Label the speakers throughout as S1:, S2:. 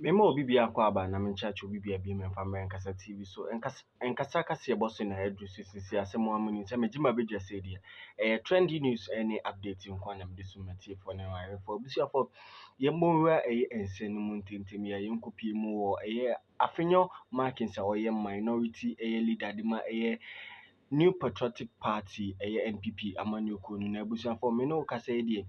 S1: Memo obi bia kwa aba na menchacho obi bia bi memfa mra nkasa TV so enkasa kase eboso na edu sisi asem amuni se megima bedwa se dia trendy news any update nkwa na mde so matie for na wa for bisia for ye monwa ense no muntentem ya yenkopie mu wo Afeyno Markins a oye minority leader de ma New Patriotic Party NPP amanyɔkuo no na abusuafo me no kasa yi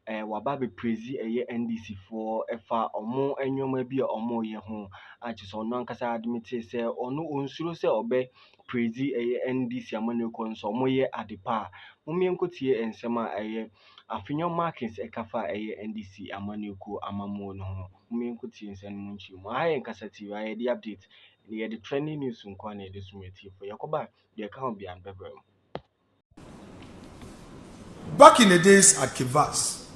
S1: waba be praise NDC for ɛfa ɔmo nneɛma bi a ɔmo yɛ ho a kyerɛ sɛ ɔno ankasa admit sɛ ɔno onsuro sɛ ɔbɛ praise NDC amanyɔkuo nso ɔmo yɛ adepa a mumie nkotie nsɛm a Afeyno Markins ɛkafa NDC amanyɔkuo amamuo no ho mumie nkotie nsɛm no nkyerɛ mu aha yɛ nkasa TV ayɛ the update the trending news nkwa na yɛde so matie for yakoba the account be unbearable.
S2: Back in the days at Kivas,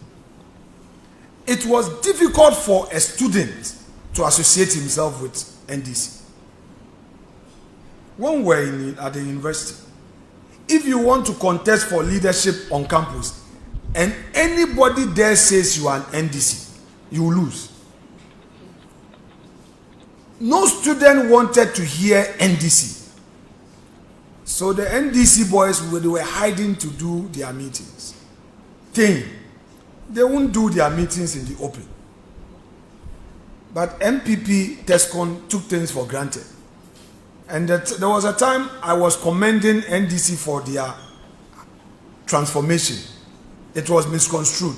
S2: it was difficult for a student to associate himself with NDC. When we were at the university, if you want to contest for leadership on campus and anybody there says you are an NDC, you lose. No student wanted to hear NDC. So the NDC boys, they were hiding to do their meetings. They won't do their meetings in the open. But MPP Tescon took things for granted. And there was a time I was commending NDC for their transformation. It was misconstrued.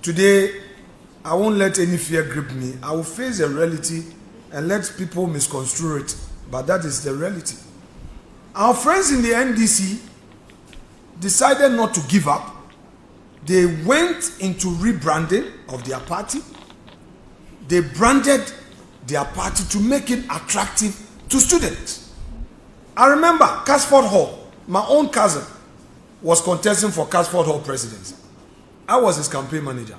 S2: Today, I won't let any fear grip me. I will face the reality and let people misconstrue it. But that is the reality. Our friends in the NDC decided not to give up. They went into rebranding of their party. They branded their party to make it attractive to students. I remember Casford Hall, my own cousin, was contesting for Casford Hall presidency. I was his campaign manager.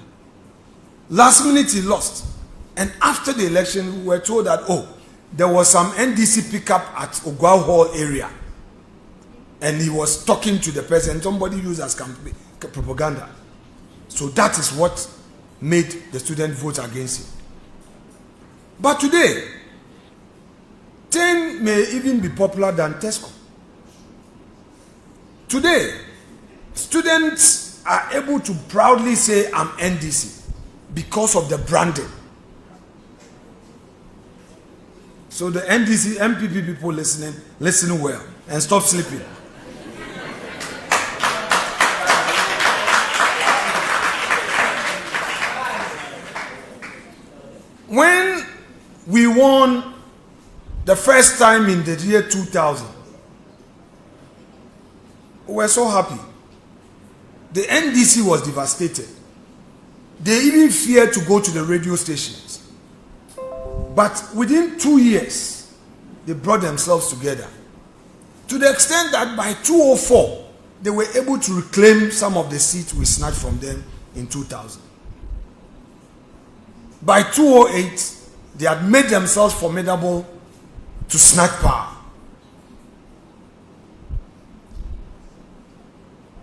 S2: Last minute he lost. And after the election, we were told that, there was some NDC pickup at Ogwao Hall area. And he was talking to the president. Somebody used as campaign propaganda. So that is what made the student vote against him. But today, 10 may even be popular than Tesco. Today, students are able to proudly say, I'm NDC because of the branding. So the NDC, MPP people listen well and stop sleeping. When we won the first time in the year 2000, we were so happy. The NDC was devastated. They even feared to go to the radio stations. But within 2 years, they brought themselves together. To the extent that by 2004, they were able to reclaim some of the seats we snatched from them in 2000. By 2008, they had made themselves formidable to snatch power.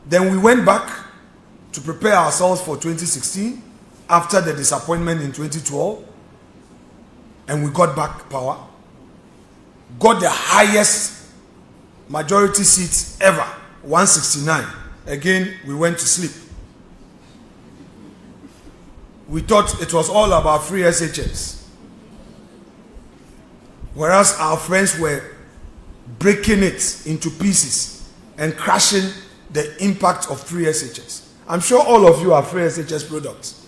S2: Then we went back to prepare ourselves for 2016 after the disappointment in 2012, and we got back power, got the highest majority seats ever, 169. Again, we went to sleep. We thought it was all about free SHS. Whereas our friends were breaking it into pieces and crashing the impact of free SHS. I'm sure all of you are free SHS products.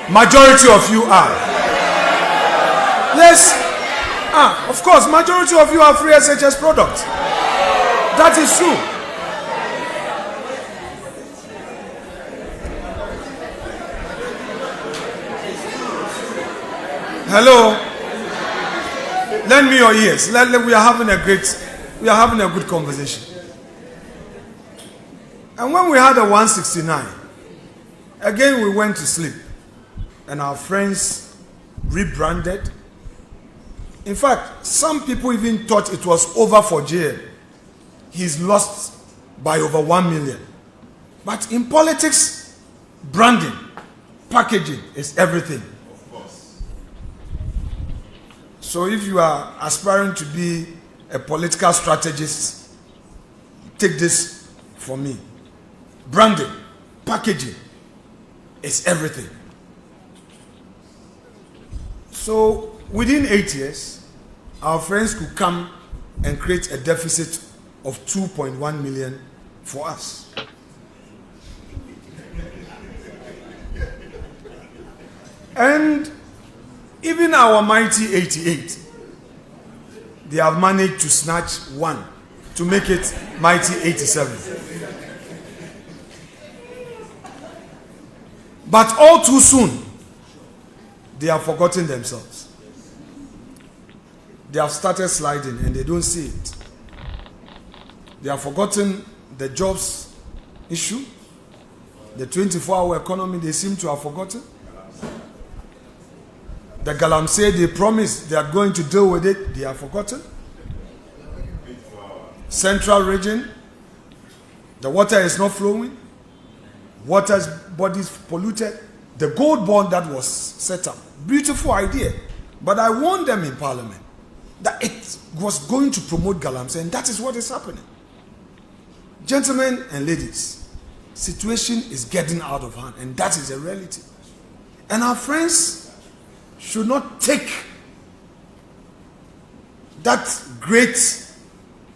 S2: Majority of you are. Yes. Of course, majority of you are free SHS products. That is true. Hello. Lend me your ears. We are having a good conversation. And when we had a 169, again we went to sleep. And our friends rebranded. In fact, some people even thought it was over for JL. He's lost by over 1 million. But in politics, branding, packaging is everything.
S3: Of course.
S2: So if you are aspiring to be a political strategist, take this from me. Branding, packaging is everything. So within 8 years, our friends could come and create a deficit of 2.1 million for us. And even our mighty 88, they have managed to snatch one to make it mighty 87. But all too soon, they have forgotten themselves. They have started sliding and they don't see it. They have forgotten the jobs issue, the 24-hour economy, they seem to have forgotten. The Galamsey they promised they are going to deal with it, they have forgotten. Central region, the water is not flowing, water's bodies polluted. The gold bond that was set up, beautiful idea, but I warned them in Parliament that it was going to promote Galamsey, and that is what is happening. Gentlemen and ladies, situation is getting out of hand, and that is a reality. And our friends should not take that great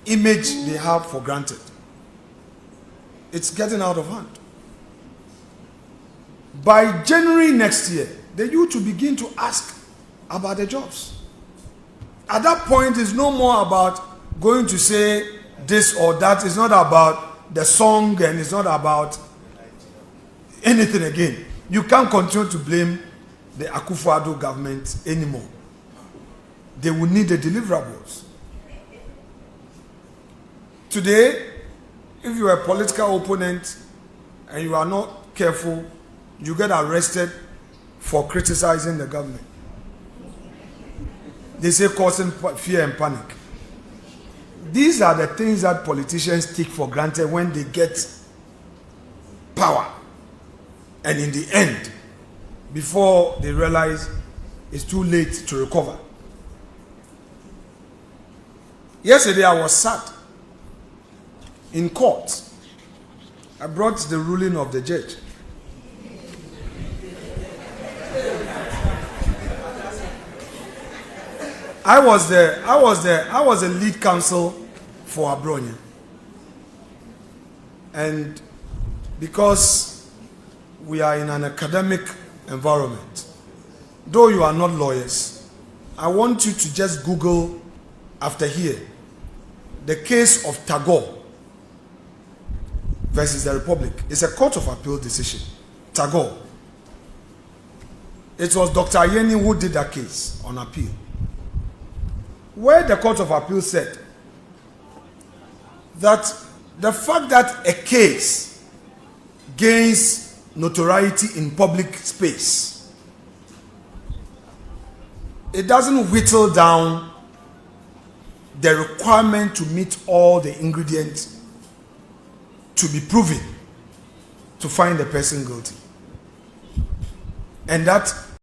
S2: image they have for granted. It's getting out of hand. By January next year, the youth will begin to ask about the jobs. At that point, it's no more about going to say this or that. It's not about the song and it's not about anything again. You can't continue to blame the Akufo-Addo government anymore. They will need the deliverables. Today, if you are a political opponent and you are not careful, you get arrested for criticizing the government. They say causing fear and panic. These are the things that politicians take for granted when they get power. And in the end, before they realize it's too late to recover. Yesterday I was sad. In court, I brought the ruling of the judge. I was the lead counsel for Abronia. And because we are in an academic environment, though you are not lawyers, I want you to just Google after here the case of Tagore versus the Republic. It's a court of appeal decision. Tagore. It was Dr. Ayeni who did that case on appeal, where the court of appeal said that the fact that a case gains notoriety in public space, it doesn't whittle down the requirement to meet all the ingredients to be proven to find the person guilty. And that